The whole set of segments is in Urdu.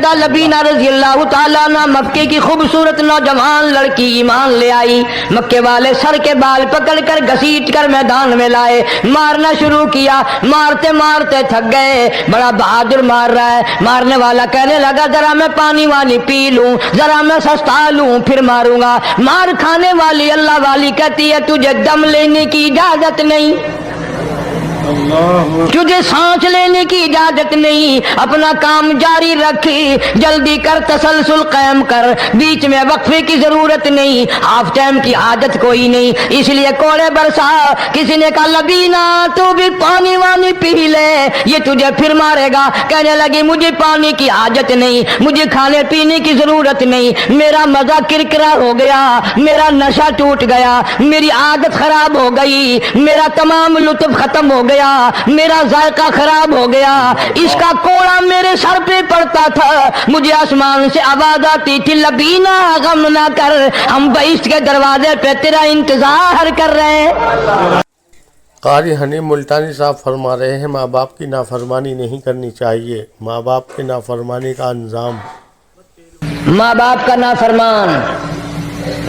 سیدہ لبینہ رضی اللہ تعالیٰ عنہ مکے کی خوبصورت نوجوان لڑکی ایمان لے آئی. مکے والے سر کے بال پکڑ کر گھسیٹ کر میدان میں لائے, مارنا شروع کیا. مارتے مارتے تھک گئے, بڑا بہادر مار رہا ہے. مارنے والا کہنے لگا ذرا میں پانی وانی پی لوں, ذرا میں سستا لوں پھر ماروں گا. مار کھانے والی اللہ والی کہتی ہے تجھے دم لینے کی اجازت نہیں, تجھے سانس لینے کی اجازت نہیں. اپنا کام جاری رکھ, جلدی کر, تسلسل قائم کر, بیچ میں وقفے کی ضرورت نہیں, ہاف ٹائم کی عادت کوئی نہیں. اس لیے کوڑے برسا. کسی نے کہا لبینہ تو بھی پانی وانی پی لے, یہ تجھے پھر مارے گا. کہنے لگی مجھے پانی کی حاجت نہیں, مجھے کھانے پینے کی ضرورت نہیں, میرا مزہ کرکرا ہو گیا, میرا نشہ ٹوٹ گیا, میری عادت خراب ہو گئی, میرا تمام لطف ختم ہو گیا, میرا ذائقہ خراب ہو گیا. اس کا کوڑا میرے سر پہ پڑتا تھا, مجھے آسمان سے آواز آتی تھی لبینہ غم نہ کر, ہم بہشت کے دروازے پہ تیرا انتظار کر رہے ہیں. قاری حنیف ملتانی صاحب فرما رہے ہیں ماں باپ کی نافرمانی نہیں کرنی چاہیے. ماں باپ کی نافرمانی کا انجام, ماں باپ کا نافرمان,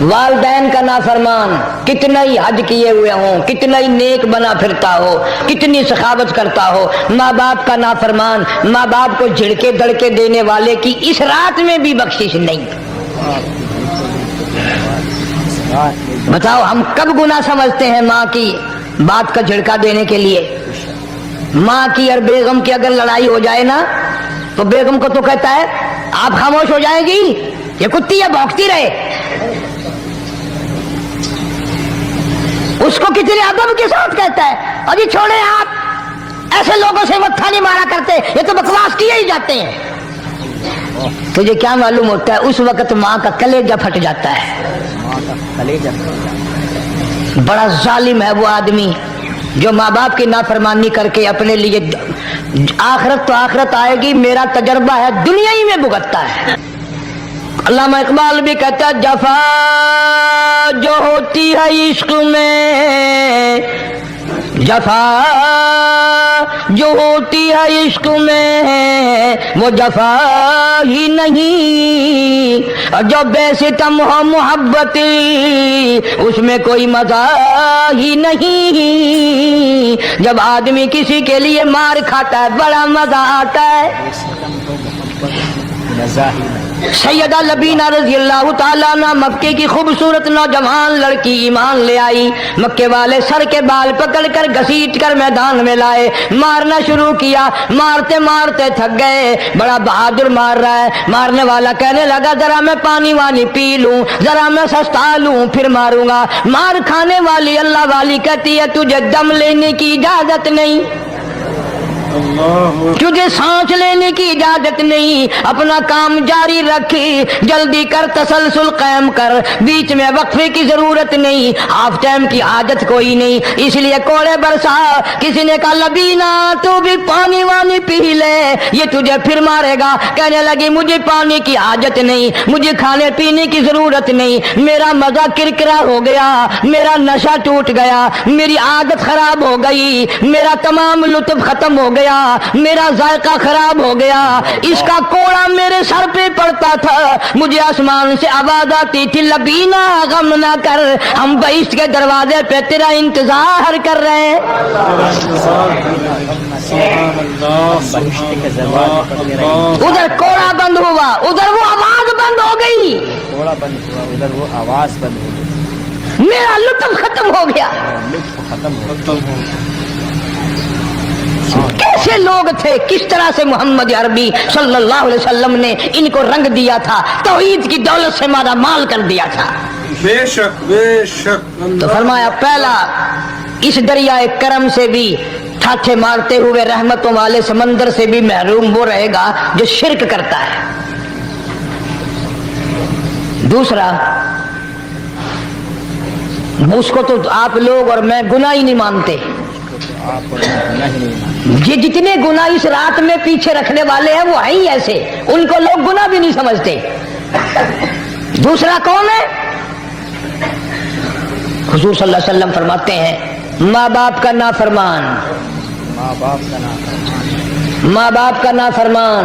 والدین کا نافرمان, کتنا ہی حج کیے ہوئے ہوں, کتنا ہی نیک بنا پھرتا ہو, کتنی سخاوت کرتا ہو, ماں باپ کا نافرمان, ماں باپ کو جھڑکے دڑکے دینے والے کی اس رات میں بھی بخشش نہیں. بتاؤ ہم کب گناہ سمجھتے ہیں ماں کی بات کا جھڑکا دینے کے لیے. ماں کی اور بیگم کی اگر لڑائی ہو جائے نا تو بیگم کو تو کہتا ہے آپ خاموش ہو جائیں گی, یہ کتی ہے بھونکتی رہے. اس کو کتنے ادب کے ساتھ کہتا ہے اور یہ چھوڑے آپ ایسے لوگوں سے متھا نہیں مارا کرتے, یہ تو بکواس کیے ہی جاتے ہیں. تجھے کیا معلوم ہوتا ہے اس وقت ماں کا کلیجہ پھٹ جاتا ہے. بڑا ظالم ہے وہ آدمی جو ماں باپ کی نافرمانی کر کے اپنے لیے آخرت تو آخرت آئے گی, میرا تجربہ ہے دنیا ہی میں بھگتتا ہے. علامہ اقبال بھی کہتا ہے جفا جو ہوتی ہے عشق میں, جفا جو ہوتی ہے عشق میں وہ جفا ہی نہیں, اور جو بے ستم ہو محبت اس میں کوئی مزہ ہی نہیں. جب آدمی کسی کے لیے مار کھاتا ہے بڑا مزہ آتا ہے. سیدہ لبینہ رضی اللہ تعالیٰ عنہ مکے کی خوبصورت نوجوان لڑکی ایمان لے آئی. مکے والے سر کے بال پکڑ کر گھسیٹ کر میدان میں لائے, مارنا شروع کیا. مارتے مارتے تھک گئے, بڑا بہادر مار رہا ہے. مارنے والا کہنے لگا ذرا میں پانی وانی پی لوں, ذرا میں سستا لوں پھر ماروں گا. مار کھانے والی اللہ والی کہتی ہے تجھے دم لینے کی اجازت نہیں, تجھے سانس لینے کی اجازت نہیں. اپنا کام جاری رکھ, جلدی کر, تسلسل قائم کر, بیچ میں وقفے کی ضرورت نہیں, ہاف ٹائم کی عادت کوئی نہیں. اس لیے کوڑے برسا. کسی نے کہا لبینہ تو بھی پانی وانی پی لے, یہ تجھے پھر مارے گا. کہنے لگی مجھے پانی کی حاجت نہیں, مجھے کھانے پینے کی ضرورت نہیں, میرا مزہ کرکرا ہو گیا, میرا نشہ ٹوٹ گیا, میری عادت خراب ہو گئی, میرا تمام لطف ختم ہو گیا, میرا ذائقہ خراب ہو گیا. اس کا کوڑا میرے سر پہ پڑتا تھا, مجھے آسمان سے آواز آتی تھی لبینہ غم نہ کر, ہم بہشت کے دروازے پہ تیرا انتظار کر رہے ہیں. ادھر کوڑا بند ہوا, ادھر وہ آواز بند ہو گئی, کوڑا بند ہوا, ادھر وہ آواز بند ہو گئی, میرا لطف ختم ہو گیا. کیسے لوگ تھے, کس طرح سے محمد عربی صلی اللہ علیہ وسلم نے ان کو رنگ دیا تھا, توحید کی دولت سے مالا مال کر دیا تھا. بے شک بے شک. تو فرمایا پہلا اس دریائے کرم سے بھی ٹھاٹھے مارتے ہوئے رحمتوں والے سمندر سے بھی محروم وہ رہے گا جو شرک کرتا ہے. دوسرا اس کو تو آپ لوگ اور میں گناہ ہی نہیں مانتے, یہ جتنے گناہ اس رات میں پیچھے رکھنے والے ہیں وہ ہیں ہی ایسے, ان کو لوگ گناہ بھی نہیں سمجھتے. دوسرا کون ہے؟ حضور صلی اللہ علیہ وسلم فرماتے ہیں ماں باپ کا نافرمان, ماں باپ کا نافرمان, ماں باپ کا نافرمان,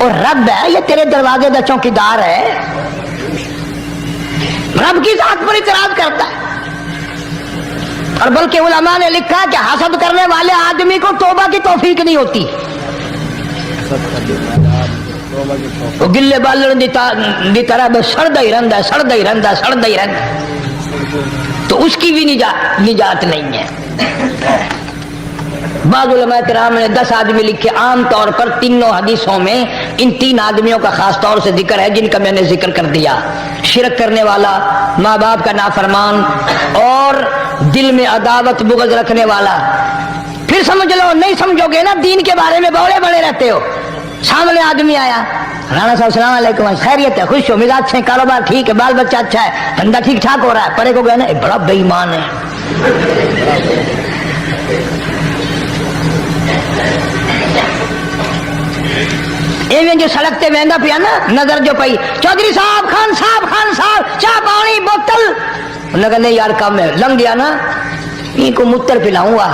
اور رب ہے یہ تیرے دروازے کا چوکیدار ہے، رب کی ذات پر اعتراض کرتا ہے۔ اور بلکہ علماء نے لکھا کہ حسد کرنے والے آدمی کو توبہ کی توفیق نہیں ہوتی، وہ گلے بالن دی طرح بس سڑدا ہی رہندا ہے، تو اس کی بھی نجات نہیں ہے۔ بعض علماء کرام نے 10 آدمی لکھے، عام طور پر تینوں حدیثوں میں ان 3 آدمیوں کا خاص طور سے ذکر ہے جن کا میں نے ذکر کر دیا، شرک کرنے والا، ماں باپ کا نافرمان، اور دل میں عداوت بغض رکھنے والا۔ پھر سمجھ لو، نہیں سمجھو گے نا دین کے بارے میں بولے بڑے رہتے ہو۔ سامنے آدمی آیا، رانا صاحب السلام علیکم، خیریت ہے، خوش ہو، مزاج اچھے، کاروبار ٹھیک ہے، بال بچہ اچھا ہے، دھندا ٹھیک ٹھاک ہو رہا ہے، پرے کو گئے نا بڑا بے ایمان ہے۔ ایویں جو سڑک تے ویندا پیا نا، نظر جو پئی، چودھری صاحب، خان صاحب چاہ پانی بوتل، انہوں نے کہا نہیں یار کم ہے، لنگ گیا نا ان کو متر پلاؤں گا۔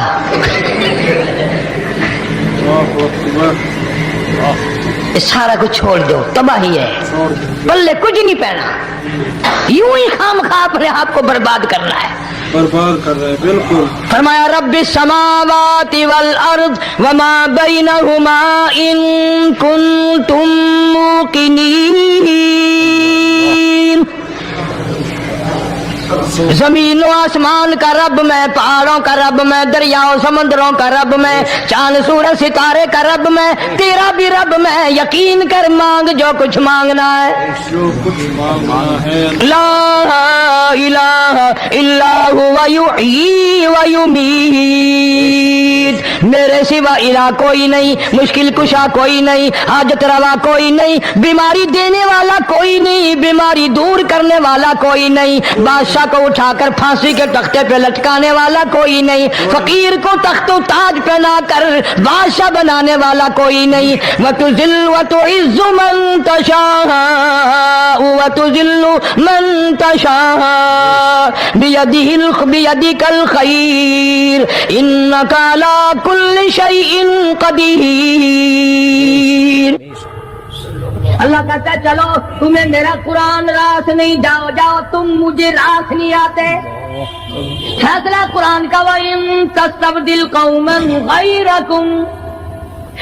سارا کچھ چھوڑ دو، تباہی ہے، بلے کچھ نہیں پہنا، یوں ہی خام خواہ اپنے آپ کو برباد کرنا ہے، برباد کر رہے ہیں بالکل۔ فرمایا رب السماوات والارض وما بینہما ان کنتم موقنین، زمین و آسمان کا رب میں، پہاڑوں کا رب میں، دریاؤں سمندروں کا رب میں، چاند سورج ستارے کا رب میں، تیرا بھی رب میں، یقین کر مانگ جو کچھ مانگنا ہے۔ جو کچھ مانگنا ہے لا الہ الا هو یحیی و یمیت، میرے سوا الہ کوئی نہیں، مشکل کشا کوئی نہیں، حاجت روا کوئی نہیں، بیماری دینے والا کوئی نہیں، بیماری دور کرنے والا کوئی نہیں، بادشاہ کو اٹھا کر پھانسی کے تختے پہ لٹکانے والا کوئی نہیں، فقیر کو تخت و تاج پہنا کر بادشاہ بنانے والا کوئی نہیں، وتذل وتعز من تشاء وتذل من تشاء بيدك الخير انك على كل شيء قدير۔ اللہ کہتا ہے چلو تمہیں میرا قرآن راس نہیں، جاؤ تم مجھے راس نہیں آتے۔ فیصلہ قرآن کا وَإِن تَسْتَبْدِلْ قَوْمًا غَيْرَكُمْ،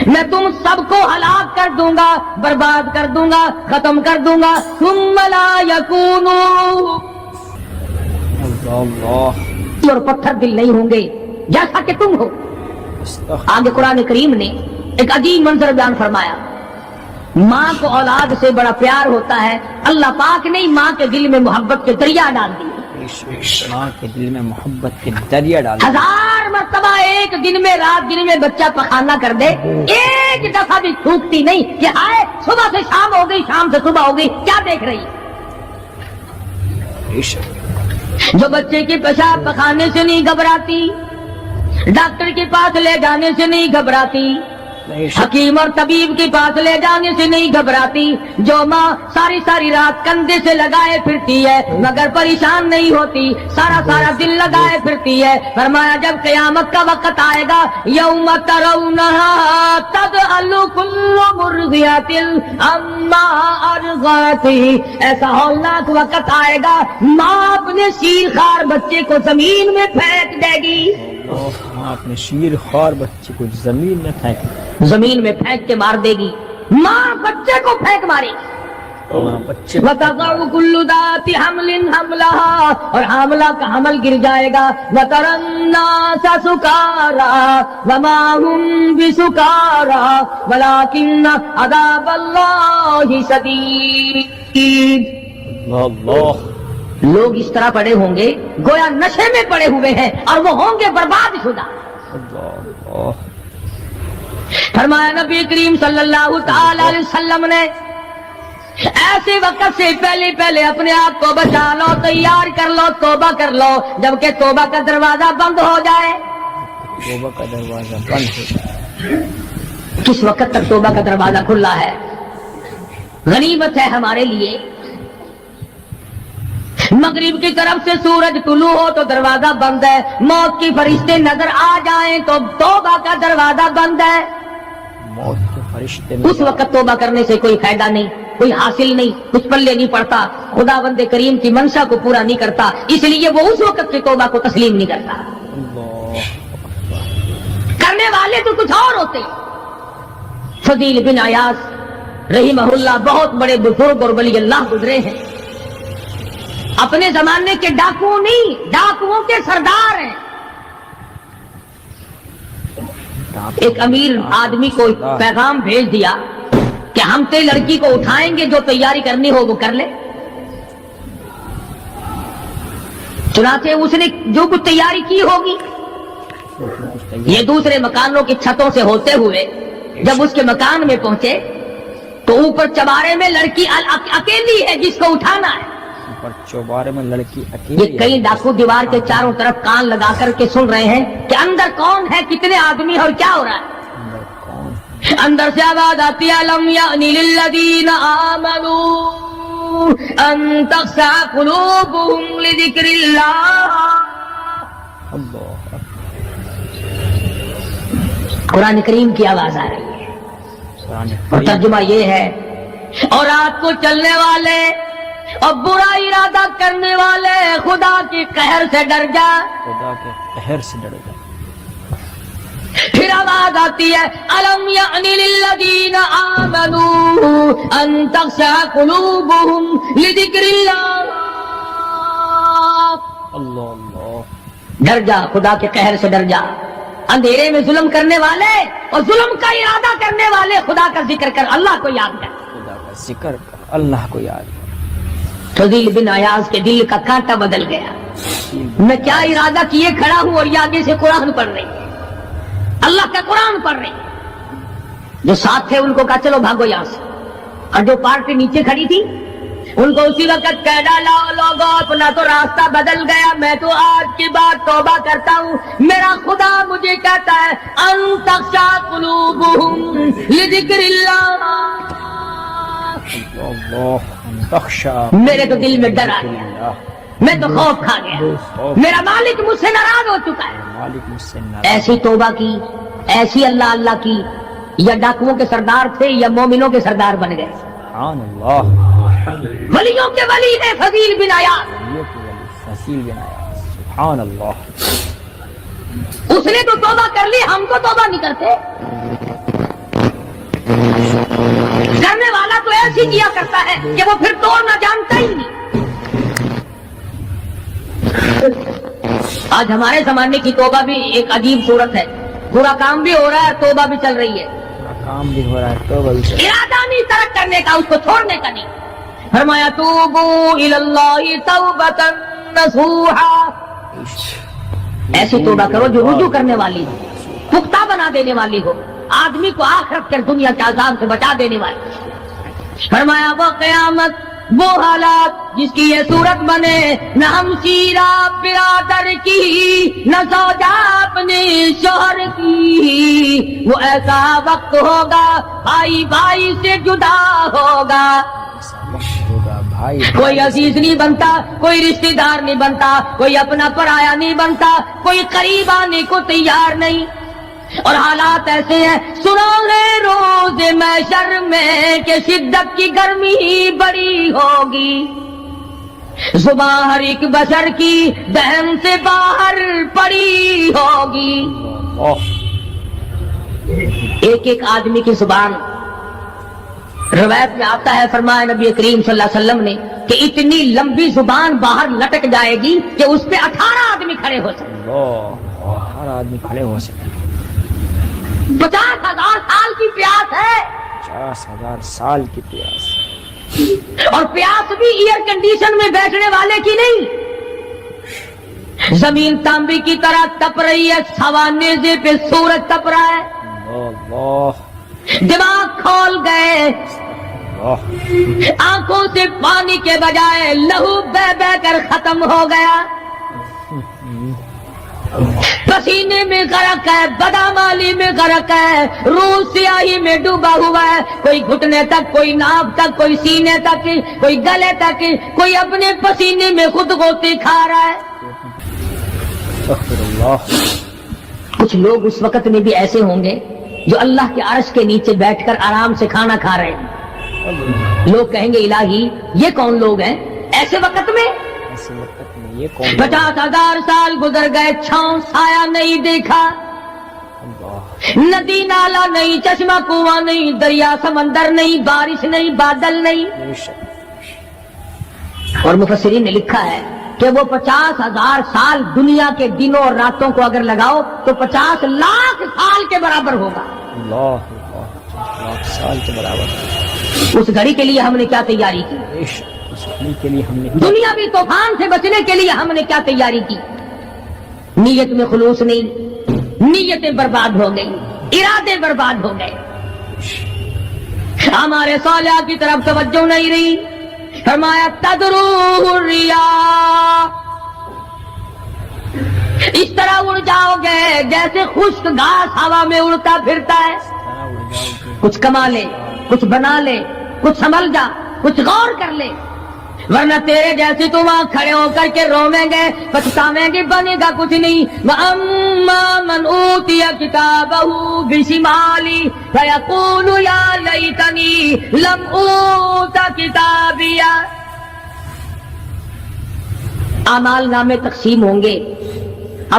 میں تم سب کو ہلاک کر دوں گا، برباد کر دوں گا، ختم کر دوں گا، ثُمَّ لَا يَكُونُوا، اور پتھر دل نہیں ہوں گے جیسا کہ تم ہو۔ آگے قرآن کریم نے ایک عجیب منظر بیان فرمایا، ماں کو اولاد سے بڑا پیار ہوتا ہے، اللہ پاک نے ماں کے دل میں محبت کے دریا ڈال دی، ماں کے دل میں محبت کے دریا ڈال، 1000 مرتبہ ایک دن میں رات دن میں بچہ پخانہ کر دے، ایک دفعہ بھی تھوکتی نہیں کہ آئے صبح سے شام ہو گئی، شام سے صبح ہو گئی، کیا دیکھ رہی؟ جو بچے کے پیشاب پخانے سے نہیں گھبراتی، ڈاکٹر کے پاس لے جانے سے نہیں گھبراتی، حکیم اور طبیب کے پاس لے جانے سے نہیں گھبراتی، جو ماں ساری ساری رات کندھے سے لگائے پھرتی ہے مگر پریشان نہیں ہوتی، سارا دل لگائے پھرتی ہے، فرمایا جب قیامت کا وقت آئے گا، یوم ترونہا تذہل کل مرضعۃ عما ارضعت، ایسا ہولناک وقت آئے گا ماں اپنے شیر خوار بچے کو زمین میں پھینک دے گی، ماں اپنے شیر خوار بچے کو زمین میں پھینک، زمین میں پھینک کے مار دے گی، ماں بچے کو پھینک مارے، بچے وَتَضَعُ كُلُّ ذَاتِ حَمْلٍ حَمْلَهَا، اور حاملہ کا حمل گر جائے گا، وَتَرَى النَّاسَ سُكَارَى وَمَا هُمْ بِسُكَارَى وَلَكِنَّ عَذَابَ اللَّهِ شَدِيدٌ۔ اللہ، لوگ اس طرح پڑے ہوں گے گویا نشے میں پڑے ہوئے ہیں اور وہ ہوں گے برباد شدہ۔ اللہ، فرمایا نبی کریم صلی اللہ تعالی علیہ وسلم نے ایسے وقت سے پہلے اپنے آپ کو بچا لو، تیار کر لو، توبہ کر لو، جبکہ توبہ کا دروازہ بند ہو جائے۔ توبہ کا دروازہ بند ہو جائے، کس وقت تک توبہ کا دروازہ کھلا ہے؟ غنیمت ہے ہمارے لیے، مغرب کی طرف سے سورج طلوع ہو تو دروازہ بند ہے، موت کی فرشتے نظر آ جائیں تو توبہ کا دروازہ بند ہے، موت کے فرشتے اس وقت توبہ کرنے سے کوئی فائدہ نہیں، کوئی حاصل نہیں، کچھ پلے نہیں پڑتا، خدا بند کریم کی منشا کو پورا نہیں کرتا، اس لیے وہ اس وقت کی توبہ کو تسلیم نہیں کرتا۔ اللہ کرنے والے تو کچھ اور ہوتے ہیں۔ فضیل بن عیاض رحمہ اللہ بہت بڑے بزرگ اور ولی اللہ گزرے ہیں، اپنے زمانے کے ڈاکو نہیں، ڈاکوؤں کے سردار ہیں۔ ایک امیر آدمی کو پیغام بھیج دیا کہ ہم تے لڑکی کو اٹھائیں گے، جو تیاری کرنی ہو وہ کر لے۔ چنانچہ اس نے جو کچھ تیاری کی ہوگی، یہ دوسرے مکانوں کی چھتوں سے ہوتے ہوئے جب اس کے مکان میں پہنچے تو اوپر چبارے میں لڑکی اکیلی ہے جس کو اٹھانا ہے۔ اوپر چوبارے میں لڑکی یہ اکیلی کئی ڈاکو دیوار کے چاروں طرف کان لگا کر کے سن رہے ہیں کہ اندر کون ہے، کتنے آدمی ہے اور کیا ہو رہا ہے۔ اندر کون؟ اندر سے آواز آتی ہے لم یأن للذین آمنوا ان تخشع قلوبهم لذکر اللہ۔ اللہ قرآن کریم کی آواز آ رہی ہے قرآن اور کریم ترجمہ یہ ہے، اور رات کو چلنے والے اور برا ارادہ کرنے والے خدا کے قہر سے ڈر جا۔ خدا کے قہر سے ڈر گئے۔ پھر آواز آتی ہے الم یأن للذین آمنوا ان تخشع قلوبهم لذکر اللہ۔ اللہ اللہ ڈر جا، خدا کے قہر سے ڈر جا۔ اندھیرے میں ظلم کرنے والے اور ظلم کا ارادہ کرنے والے خدا کا ذکر کر، اللہ کو یاد کر۔ خدا کا ذکر کر، اللہ کو یاد کر۔ فضیل بن عیاض کے دل کا کانٹا بدل گیا، میں کیا ارادہ کیے کھڑا ہوں اور یہ آگے سے قرآن پڑھ رہی ہے، اللہ کا قرآن پڑھ رہی ہے۔ جو ساتھ تھے ان کو کہا چلو بھاگو یہاں سے، اور جو پارٹی نیچے کھڑی تھی ان کو اسی وقت کہہ ڈالا لوگوں اپنا تو راستہ بدل گیا، میں تو آج کے بعد توبہ کرتا ہوں، میرا خدا مجھے کہتا ہے ان تخشع قلوبهم لذکر اللہ۔ اللہ تخشع میرے تو دل میں ڈر آ گیا، میں تو خوف کھا گیا، میرا مالک مجھ سے ناراض ہو چکا ہے۔ مالک مجھ سے ناراض۔ ایسی توبہ کی، ایسی اللہ اللہ کی، یا ڈاکوؤں کے سردار تھے یا مومنوں کے سردار بن گئے۔ سبحان اللہ، ولیوں کے ولی ہے فضیل بن عیاض۔ یہ تو ولی فضیل بن عیاض، سبحان اللہ۔ اس نے تو توبہ کر لی، ہم تو توبہ نہیں کرتے۔ کرنے والا تو ایسی کیا کرتا ہے کہ وہ پھر توڑنا جانتا ہی نہیں۔ آج ہمارے زمانے کی توبہ بھی ایک عجیب صورت ہے، برا کام بھی ہو رہا ہے، توبہ بھی چل رہی ہے۔ کام بھی ہو رہا ہے تو ارادہ نہیں ترک کرنے کا، اس کو چھوڑنے کا نہیں۔ فرمایا توبو الی اللہ توبۃ نصوحا، ایسی توبہ کرو جو رجوع کرنے والی ہو، پختہ بنا دینے والی ہو، آدمی کو آخرت کر دنیا کے عذاب سے بچا دینے والی۔ فرمایا وہ قیامت، وہ حالات جس کی یہ صورت بنے، نہ ہم شیرہ برادر کی، نہ زوجہ اپنے شوہر کی، وہ ایسا وقت ہوگا بھائی بھائی سے جدا ہوگا، ہوگا بھائی کوئی عزیز نہیں بنتا، کوئی رشتہ دار نہیں بنتا، کوئی اپنا پرایا نہیں بنتا، کوئی قریب آنے کو تیار نہیں۔ اور حالات ایسے ہیں، سنو گے روز محشر میں کہ شدت کی گرمی بڑی ہوگی، زباں ہر ایک بشر کی دہن سے باہر پڑی ہوگی۔ ایک ایک آدمی کی زبان، روایت میں آتا ہے، فرمایا نبی کریم صلی اللہ علیہ وسلم نے کہ اتنی لمبی زبان باہر لٹک جائے گی کہ اس پہ 18 آدمی کھڑے ہو سکتے، ہر آدمی کھڑے ہو سکتے۔ 50,000 سال کی پیاس ہے، 50,000 سال کی پیاس، اور پیاس بھی ایئر کنڈیشن میں بیٹھنے والے کی نہیں، زمین تانبے کی طرح تپ رہی ہے، ہوا نیزے پہ سورج تپ رہا ہے، اللہ دماغ کھول گئے، اللہ آنکھوں سے پانی کے بجائے لہو بہ بہ کر ختم ہو گیا، پسینے میں غرق ہے، بدامالی میں غرق ہے، روح سیاہی میں ڈوبا ہوا ہے، کوئی گھٹنے تک، کوئی ناف تک، کوئی سینے تک، کوئی گلے تک، کوئی اپنے پسینے میں خود غوطے کھا رہا ہے۔ استغفر اللہ۔ کچھ لوگ اس وقت میں بھی ایسے ہوں گے جو اللہ کے عرش کے نیچے بیٹھ کر آرام سے کھانا کھا رہے ہیں. لوگ کہیں گے الہی یہ کون لوگ ہیں ایسے وقت میں؟ ایسے وقت میں یہ کون 50,000 سال گزر گئے، چھاؤں سایہ نہیں دیکھا، اللہ ندی نالا نہیں، چشمہ کنواں نہیں، دریا سمندر نہیں، بارش نہیں، بادل نہیں. بے شک اور مفسرین نے لکھا ہے کہ وہ 50,000 سال دنیا کے دنوں اور راتوں کو اگر لگاؤ تو 50 لاکھ سال کے برابر ہوگا. اللہ لاکھ سال کے برابر. اس گھڑی کے لیے ہم نے کیا تیاری کی؟ بے شک اس گھڑی کے لیے ہم نے دنیاوی طوفان سے بچنے کے لیے ہم نے کیا تیاری کی؟ نیت میں خلوص نہیں، نیتیں برباد ہو گئی، ارادے برباد ہو گئے، ہمارے صالحہ کی طرف توجہ نہیں رہی. فرمایا تدرو الرياح، اس طرح اڑ جاؤ گے جیسے خشک گھاس ہوا میں اڑتا پھرتا ہے. کچھ کما لے، کچھ بنا لے، کچھ سنبھل جا، کچھ غور کر لے، ورنہ تیرے جیسے تو وہاں کھڑے ہو کر کے رویں گے، پچھتاویں گے، بنے گا کچھ نہیں. وَأَمَّا مَنْ أُوتِيَ كِتَابَهُ بِشِمَالِهِ فَيَقُولُ يَا لَيْتَنِي لَمْ أُوتَ كِتَابِيَهْ. اعمال نامے تقسیم ہوں گے،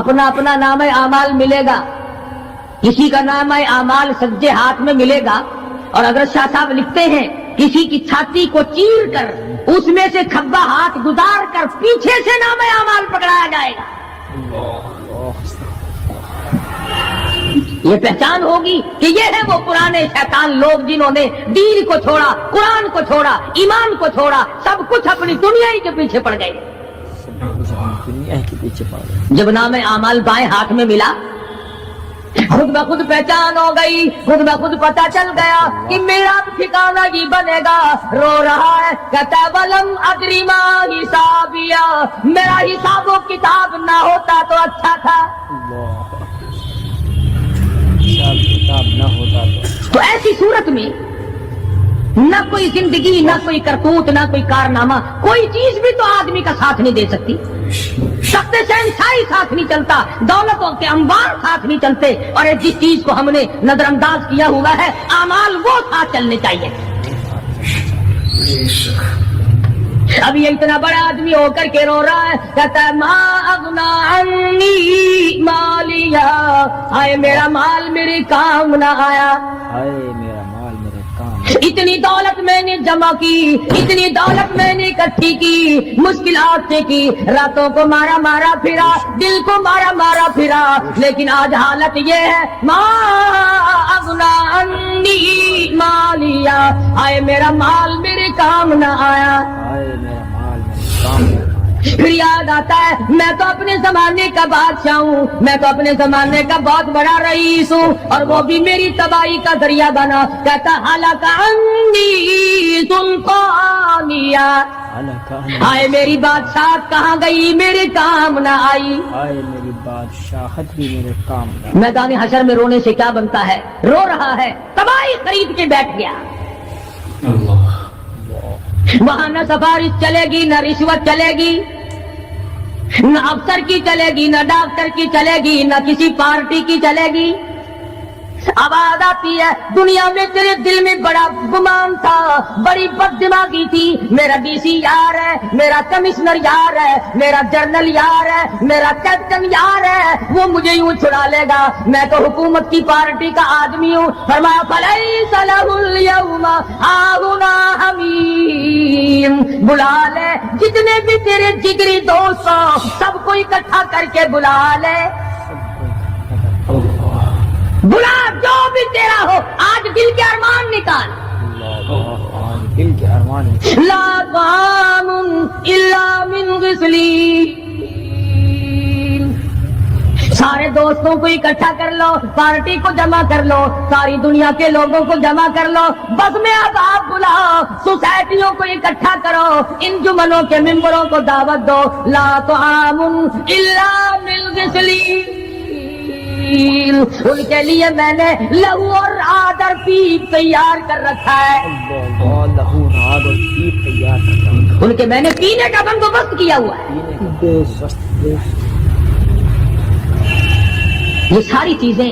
اپنا اپنا نام اعمال ملے گا. کسی کا نام اعمال سجے ہاتھ میں ملے گا، اور اگر شاہ صاحب لکھتے ہیں کسی کی چھاتی کو چیر کر اس میں سے کھبا ہاتھ گزار کر پیچھے سے نام اعمال پکڑایا جائے گا. یہ پہچان ہوگی کہ یہ ہے وہ پرانے شیطان لوگ جنہوں نے دین کو چھوڑا، قرآن کو چھوڑا، ایمان کو چھوڑا، سب کچھ اپنی دنیا ہی کے پیچھے پڑ گئے. دنیا کے پیچھے پڑ گئے. جب نام اعمال بائیں ہاتھ میں ملا، خود بخود پہچان ہو گئی، خود بخود پتہ چل گیا کہ میرا ٹھکانہ ہی بنے گا. رو رہا ہے کہتا ولم ادری ما حسابیا، میرا حساب و کتاب نہ ہوتا تو اچھا تھا. حساب کتاب نہ ہوتا تو ایسی صورت میں نہ کوئی زندگی، نہ کوئی کرتوت، نہ کوئی کارنامہ، کوئی چیز بھی تو آدمی کا ساتھ نہیں دے سکتی. سخت شہنشاہی ساتھ نہیں چلتا، دولتوں کے انبار ساتھ نہیں چلتے، اور جس چیز کو ہم نے نظر انداز کیا ہوا ہے اعمال وہ ساتھ چلنے چاہیے. اب یہ اتنا بڑا آدمی ہو کر کے رو رہا ہے، کہتا ہے ما اغنا عنی مالیا، آئے میرا مال میرے کام نہ آیا. ہائے میرا مال میرے کام. اتنی دولت میں نے جمع کی، اتنی دولت میں نے اکٹھی کی، مشکلات سے کی، راتوں کو مارا مارا پھرا، دل کو مارا مارا پھرا، لیکن آج حالت یہ ہے ما اغنا عنی مالیا، آئے میرا مال میرے کام نہ آیا. ہائے میرا مال میرے کام نہ آیا. پھر یاد آتا ہے میں تو اپنے زمانے کا بادشاہ ہوں، میں تو اپنے زمانے کا بہت بڑا رئیس ہوں، اور وہ بھی میری تباہی کا ذریعہ بنا. کہتا ہلاک عنی سلطانیہ، آئے میری بادشاہت کہاں گئی، میرے کام نہ آئی. ہائے میری بادشاہت بھی میرے کام نہ آئی. میدان حشر میں رونے سے کیا بنتا ہے؟ رو رہا ہے، تباہی خرید کے بیٹھ گیا. وہاں نہ سفارش چلے گی، نہ رشوت چلے گی، نہ افسر کی چلے گی، نہ ڈاکٹر کی چلے گی، نہ کسی پارٹی کی چلے گی. آواز آتی ہے دنیا میں تیرے دل میں بڑا گمان تھا، بڑی بد دماغی تھی، میرا ڈی سی یار ہے، میرا کمشنر یار ہے، میرا جنرل یار ہے، میرا کیپٹن یار ہے، وہ مجھے یوں چھڑا لے گا، میں تو حکومت کی پارٹی کا آدمی ہوں. فرمایا فلیس لہ اليوم ہاہنا حمیم، بلا لے جتنے بھی تیرے جگری دوست ہو سب کو اکٹھا کر کے بلا لے، بلا جو بھی تیرا ہو، آج دل کے ارمان نکال. دل کے ارمان. لا طعام الا من غسلین، سارے دوستوں کو اکٹھا کر لو، پارٹی کو جمع کر لو، ساری دنیا کے لوگوں کو جمع کر لو، بس میں اب آپ بلاؤ، سوسائٹیوں کو اکٹھا کرو، انجمنوں کے ممبروں کو دعوت دو. لا طعام الا من غسلین، ان کے لیے میں نے لہو اور آدر پیپ تیار کر رکھا ہے. لہو راد اور پیپ تیار کرتا ہوں. ان کے میں نے پینے کا بندوبست کیا ہوا ہے. یہ ساری چیزیں